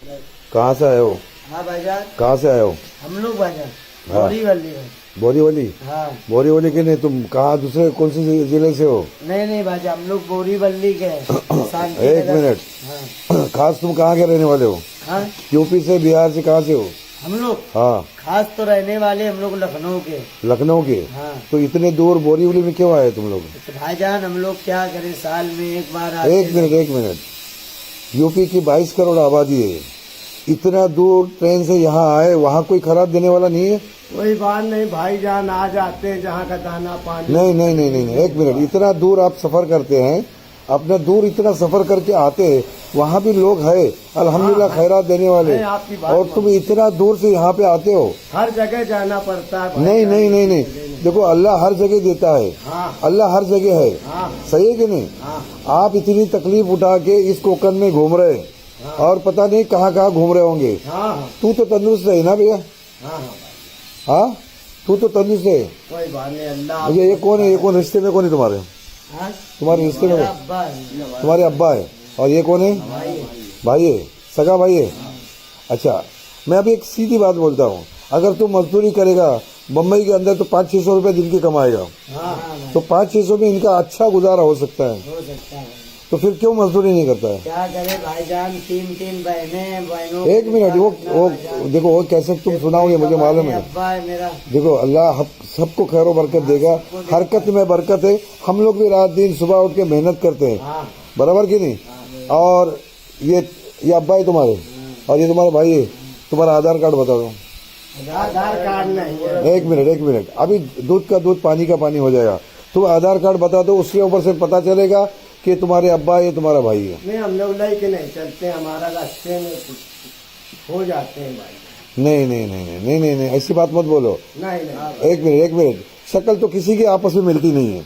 कहाँ से आए हो? हाँ भाईजान, कहाँ से आए हो? हम लोग भाईजान हाँ। बोरीवली है। बोरीवली? हाँ। बोरीवली के नहीं, तुम कहाँ दूसरे कौन से जिले से हो? नहीं भाईजान, हम लोग बोरीवली के हैं, शांति एक नगर। मिनट, हाँ। खास तुम कहाँ के रहने वाले हो? हाँ, यूपी से, बिहार से, कहाँ से हो? हम लोग हाँ। खास तो रहने वाले हम लोग लखनऊ के। लखनऊ के? हाँ। तो इतने दूर बोरीवली में क्यों आए तुम लोग? तो भाईजान हम लोग क्या करें, साल में एक बार आते एक मिनट, यूपी की 22 करोड़ आबादी है, इतना दूर ट्रेन से यहाँ आए, वहाँ कोई खराब देने वाला नहीं है? कोई बात नहीं भाईजान, आ जाते हैं जहाँ का दाना पानी। नहीं, एक मिनट, इतना दूर आप सफर करते हैं, अपना दूर इतना सफर करके आते हैं, वहाँ भी लोग है अल्हम्दुलिल्लाह खैरात देने वाले, और तुम इतना दूर से यहाँ पे आते हो। हर जगह जाना पड़ता है। नहीं, देखो अल्लाह हर जगह देता है। हाँ। अल्लाह हर जगह है। हाँ। सही है कि नहीं? हाँ। आप इतनी तकलीफ उठा के इस कोकन में घूम रहे, और पता नहीं कहाँ कहाँ घूम रहे होंगे। हाँ। तू तो तंदुरुस्त है ना भैया? हाँ, तू तो तंदुरुस्त है। कोई बात नहीं, अल्लाह। मुझे ये कौन है? ये कौन रिश्ते में कौन है तुम्हारे? तुम्हारे रिश्ते में तुम्हारे अब्बा है। और ये कौन है? भाई है, सगा भाई है। अच्छा, मैं अभी एक सीधी बात बोलता हूँ, अगर तू मजदूरी करेगा बम्बई के अंदर तो 500-600 रुपए दिन के कमाएगा, तो 500-600 में इनका अच्छा गुजारा हो सकता है। तो फिर क्यों मजदूरी नहीं करता है? क्या करे भाईजान, तीन बहनों। एक मिनट, वो देखो, वो कैसे तुम सुनाओगे मुझे मालूम है। अब्बा है मेरा। देखो अल्लाह सबको खैर व बरकत देगा, हरकत में बरकत है। हम लोग भी रात दिन सुबह उठ के मेहनत करते हैं, बराबर की नहीं? और ये अब्बा है तुम्हारे, और ये तुम्हारे भाई है। तुम्हारा आधार कार्ड बता दो। आधार कार्ड नहीं है। एक मिनट, अभी दूध का दूध पानी का पानी हो जाएगा। तुम आधार कार्ड बता दो, उसके ऊपर से पता चलेगा कि तुम्हारे अब्बा है, तुम्हारा भाई है। नहीं, हम लोग लेके नहीं चलते, हमारा रास्ते में हो जाते हैं भाई। नहीं, ऐसी बात मत बोलो। नहीं। एक मिनट, शक्ल तो किसी की आपस में मिलती नहीं है,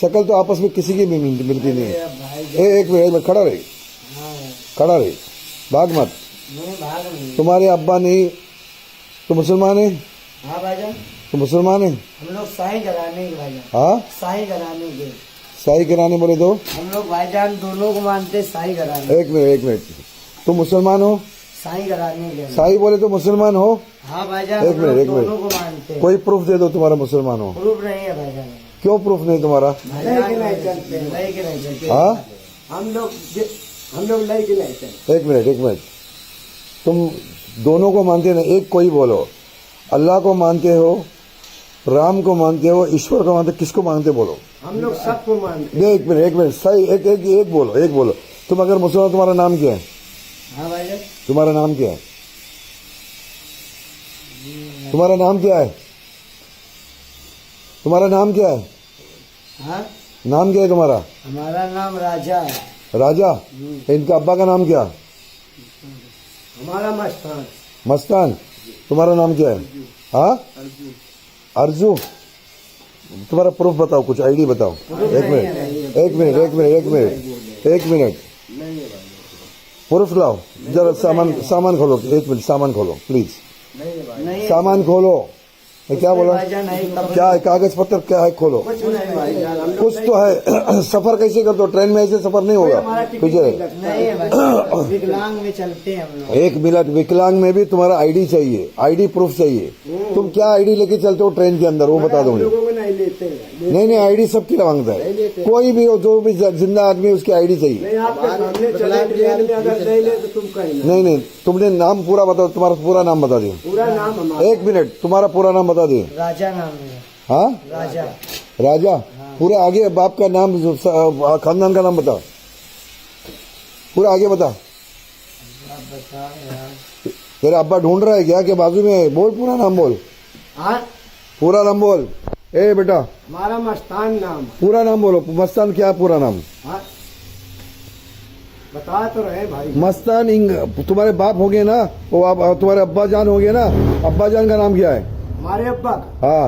शक्ल तो आपस में किसी की भी मिलती नहीं है। एक मिनट, खड़ा रहे, भाग मत। तुम्हारे अब्बा नहीं तो मुसलमान है? हाँ भाईजान। तो मुसलमान है? हम लोग शाही घराने के भाईजान। हाँ, शाही घराने के। शाही घराने बोले तो? हम लोग भाईजान दोनों को मानते शाही घराने। एक मिनट, तुम मुसलमान हो? शाही घराने के। शाही बोले तो मुसलमान हो? हाँ भाईजान, एक मिनट, दोनों को मानते। कोई प्रूफ दे दो तुम्हारा मुसलमान हो। प्रूफ नहीं है भाईजान। क्यों प्रूफ नहीं तुम्हारा? लेके नहीं चलते। हाँ, हम लोग लेके नहीं चलते। एक मिनट, तुम दोनों को मानते ना? एक कोई बोलो, अल्लाह को मानते हो, राम को मानते हो, ईश्वर को मानते हो, किसको मानते बोलो? हम लोग सबको मानते। एक मिनट, सही, एक बोलो। तुम अगर मुसलमान, तुम्हारा नाम क्या है? हाँ भाईजान। तुम्हारा नाम क्या है? तुम्हारा नाम क्या है? तुम्हारा नाम क्या है? हाँ, नाम क्या है तुम्हारा? हमारा नाम राजा है। राजा? इनका अब्बा का नाम क्या? हमारा मस्तान। मस्तान। तुम्हारा नाम क्या है? हाँ, अर्जू। तुम्हारा प्रूफ बताओ, कुछ आईडी बताओ। एक मिनट, प्रूफ लाओ जरा। सामान खोलो, एक मिनट, सामान खोलो प्लीज। सामान खोलो। क्या बोला? क्या है? कागज पत्र क्या है? खोलो। कुछ तो है। सफर कैसे करते हो? ट्रेन में ऐसे सफर नहीं होगा। विकलांग में चलते हैं हम लोग। एक मिनट, विकलांग में भी तुम्हारा आईडी चाहिए, आईडी प्रूफ चाहिए। तुम क्या आईडी लेके चलते हो ट्रेन के अंदर, वो बता दो मुझे। नहीं, आईडी सबकी मांगता है, कोई भी हो, जो भी जिंदा आदमी उसकी आईडी चाहिए। नहीं, तुमने नाम पूरा बताओ, तुम्हारा पूरा नाम बता दो। पूरा नाम? एक मिनट, तुम्हारा पूरा नाम बता दे। राजा नाम है। हाँ, राजा। पूरा आगे बाप का नाम, खानदान का नाम बता, पूरा आगे बता। तेरा अब्बा ढूंढ रहा है क्या के बाजू में? बोल, पूरा नाम बोल। पूरा नाम बोल। ए बेटा, हमारा मस्तान नाम। पूरा नाम बोलो। मस्तान क्या है पूरा नाम? बता तो रहे भाई। मस्तान तुम्हारे बाप हो गए ना, वो तुम्हारे अब्बा जान हो गए ना। अब्बा जान का नाम क्या है? हमारे अब्बा? हाँ,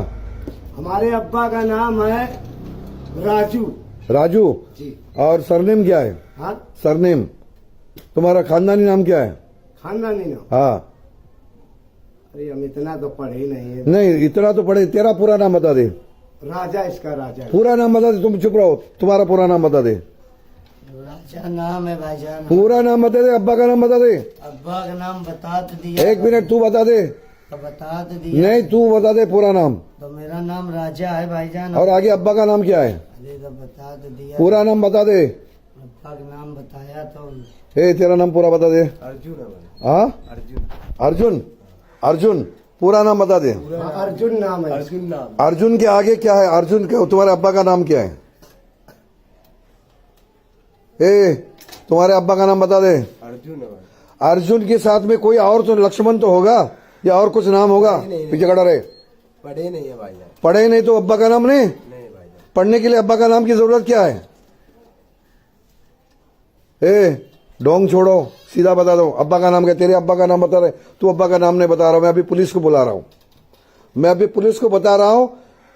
हमारे अब्बा का नाम है राजू जी। और सरनेम क्या है? हाँ, सरनेम। तुम्हारा खानदानी नाम क्या है? खानदानी नाम? हाँ। अरे हम इतना तो पढ़े ही नहीं है। नहीं, इतना तो पढ़े। तेरा पूरा नाम बता दे। राजा, इसका राजा। पूरा नाम बता दे। तुम चुप रहो, तुम्हारा पूरा नाम बता दे। अच्छा नाम है भाईजान। पूरा नाम बता दे, अब्बा का नाम बता दे। अब्बा का नाम बता तो दिया। एक मिनट तू बता दे। तो बता तो दिया। नहीं तू बता दे पूरा नाम। तो मेरा नाम राजा है भाईजान। और आगे अब्बा का नाम क्या है? अरे तो बता तो दिया। पूरा नाम बता दे। अब्बा का नाम बताया तो। ए तेरा नाम पूरा बता दे। अर्जुन है भाई। हाँ अर्जुन। अर्जुन। अर्जुन पूरा नाम बता दे। अर्जुन नाम है। अर्जुन नाम। अर्जुन के आगे क्या है? अर्जुन के तुम्हारे अब्बा का नाम क्या है? ए तुम्हारे अब्बा का नाम बता दे। अर्जुन है भाई। अर्जुन के साथ में कोई और तो लक्ष्मण तो होगा या और कुछ नाम होगा? पीछे खड़ा रहे। पढ़े नहीं है भाईजान। पढ़े नहीं तो अब्बा का नाम नहीं? नहीं भाईजान। पढ़ने के लिए अब्बा का नाम की जरूरत क्या है? ए ढोंग छोड़ो, सीधा बता दो अब्बा का नाम क्या? तेरे अब्बा का नाम बता रहे, तू अब्बा का नाम नहीं बता रहा। मैं अभी पुलिस को बुला रहा हूं। मैं अभी पुलिस को बता रहा हूं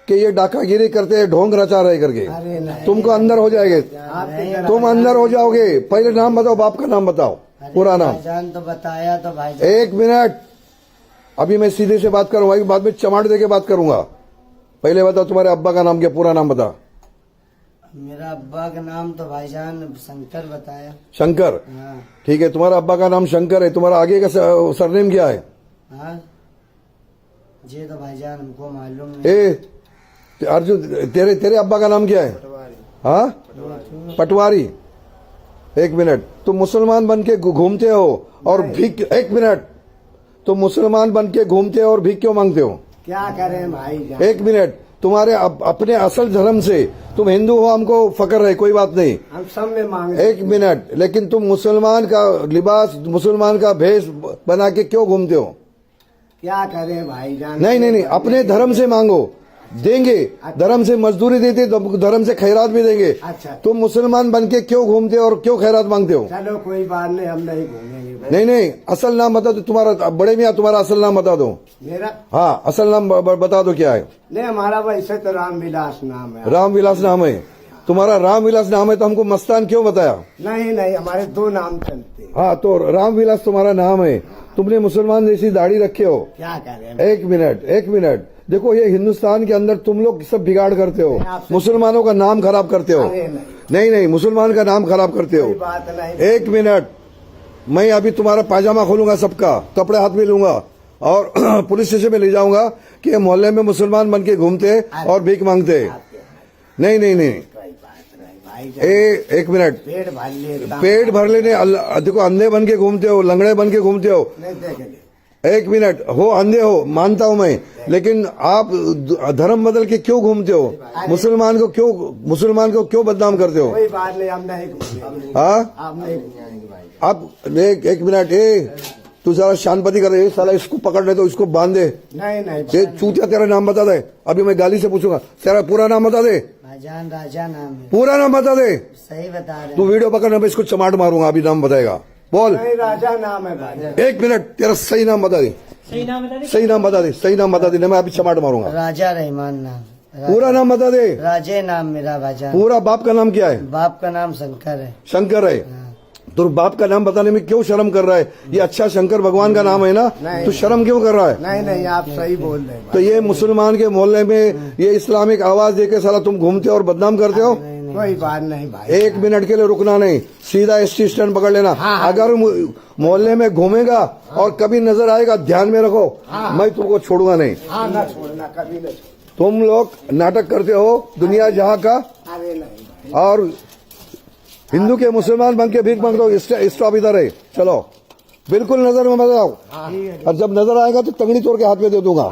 कि ये डाकागिरी करते हैं, ढोंग रचा रहे करके। अरे नहीं। तुमको अंदर हो जाएंगे, तुम अंदर हो जाओगे। पहले नाम बताओ, बाप का नाम बताओ, पूरा नाम। भाईजान तो बताया तो भाईजान। एक मिनट, अभी मैं सीधे से बात करूंगा, बाद में चमाट दे के बात करूंगा। पहले बताओ तुम्हारे अब्बा का नाम क्या? पूरा नाम बता। मेरा अब्बा का नाम तो भाईजान शंकर बताया। शंकर। हाँ। ठीक है, तुम्हारा अब्बा का नाम शंकर है। तुम्हारा आगे का सरनेम क्या है? हाँ जी तो भाईजान हमको मालूम नहीं। अर्जुन तेरे अब्बा का नाम क्या है? हाँ पटवारी। एक मिनट, तुम मुसलमान बन के घूमते हो और भीख, एक मिनट, तुम मुसलमान बन के घूमते हो और भीख क्यों मांगते हो? क्या करें भाईजान? एक मिनट, तुम्हारे अपने असल धर्म से तुम हिंदू हो, हमको फकर है, कोई बात नहीं, हम सब में मांगे। एक मिनट, लेकिन तुम मुसलमान का लिबास, मुसलमान का भेष बना के क्यों घूमते हो? क्या करें भाईजान? नहीं नहीं नहीं, अपने धर्म से मांगो, देंगे। धर्म से मजदूरी देते तो धर्म से खैरात भी देंगे। अच्छा। तुम मुसलमान बन के क्यों घूमते हो और क्यों खैरात मांगते हो? चलो कोई बात नहीं, हम नहीं घूमेंगे। नहीं नहीं, असल नाम बता दो तुम्हारा। बड़े मियाँ तुम्हारा असल नाम बता दो। मेरा? हाँ असल नाम बता दो क्या है? नहीं हमारा वैसे तो रामविलास नाम है। रामविलास नाम है तुम्हारा? रामविलास नाम है तो हमको मस्तान क्यों बताया? नहीं नहीं, हमारे दो नाम चलते हैं। हाँ तो रामविलास तुम्हारा नाम है। तुमने मुसलमान जैसी दाढ़ी रखे हो। क्या करें? एक मिनट, एक मिनट, देखो ये हिंदुस्तान के अंदर तुम लोग सब बिगाड़ करते हो, मुसलमानों का नाम खराब करते हो। अरे नहीं नहीं, मुसलमान का नाम खराब करते हो। कोई बात नहीं। एक मिनट, मैं अभी तुम्हारा पायजामा खोलूंगा, सबका कपड़े हाथ में लूंगा और पुलिस स्टेशन में ले जाऊंगा कि मोहल्ले में मुसलमान बन के घूमते और भीख मांगते। नहीं नहीं नहीं, कोई बात नहीं भाईजान। एक मिनट, पेट भर लेता। पेट भर लेने देखो, अंधे बन के घूमते हो, लंगड़े बन के घूमते हो। नहीं देखेंगे। एक मिनट, हो अंधे हो मानता हूं मैं, लेकिन आप धर्म बदल के क्यों घूमते हो? मुसलमान को क्यों बदनाम करते हो? कोई बात नहीं, हम नहीं घूमेंगे। हाँ आप नहीं घूमेंगे भाई। आप एक मिनट, तू जरा शांति कर। साला इसको पकड़ ले तो इसको बांध दे। नहीं नहीं ये चूतिया, तेरा नाम बता दे। अभी मैं गाली से पूछूंगा, तेरा पूरा नाम बता दे। भाईजान राजा नाम है। पूरा नाम बता दे। सही बता रहे तू हैं। वीडियो पकड़ना, मैं इसको चमाट मारूंगा। अभी नाम बताएगा, बोल। नहीं राजा नाम है भाईजान। एक मिनट, तेरा सही नाम बता दे। सही नाम बता दे। सही नाम बता दे, सही नाम बता दे, मैं अभी चमाट मारूंगा। राजा रहमान नाम। पूरा नाम बता दे। राजे नाम मेरा भाईजान। पूरा बाप का नाम क्या है? बाप का नाम शंकर है। शंकर है। तो बाप का नाम बताने में क्यों शर्म कर रहा है? ये अच्छा शंकर भगवान का नाम है ना, नहीं। तो शर्म क्यों कर रहा है? नहीं नहीं, आप सही बोल रहे हैं तो ये मुसलमान के मोहल्ले में ये इस्लामिक आवाज देके साला तुम घूमते हो और बदनाम करते हो। कोई बात नहीं भाई। एक मिनट के लिए रुकना नहीं, सीधा एसटी स्टैंड पकड़ लेना। अगर मोहल्ले में घूमेगा और कभी नजर आएगा, ध्यान में रखो, मैं तुमको छोड़ूंगा नहीं। हाँ ना छोड़ना, कभी न छोड़ना। तुम लोग नाटक करते हो दुनिया जहाँ का, अरे नहीं। और हिंदू के मुसलमान बन के भीख मांगते हो। स्टॉप इधर है, चलो बिल्कुल नजर में मत आओ। और जब नजर आएगा तो तंगड़ी तोड़ के हाथ में दे दूंगा।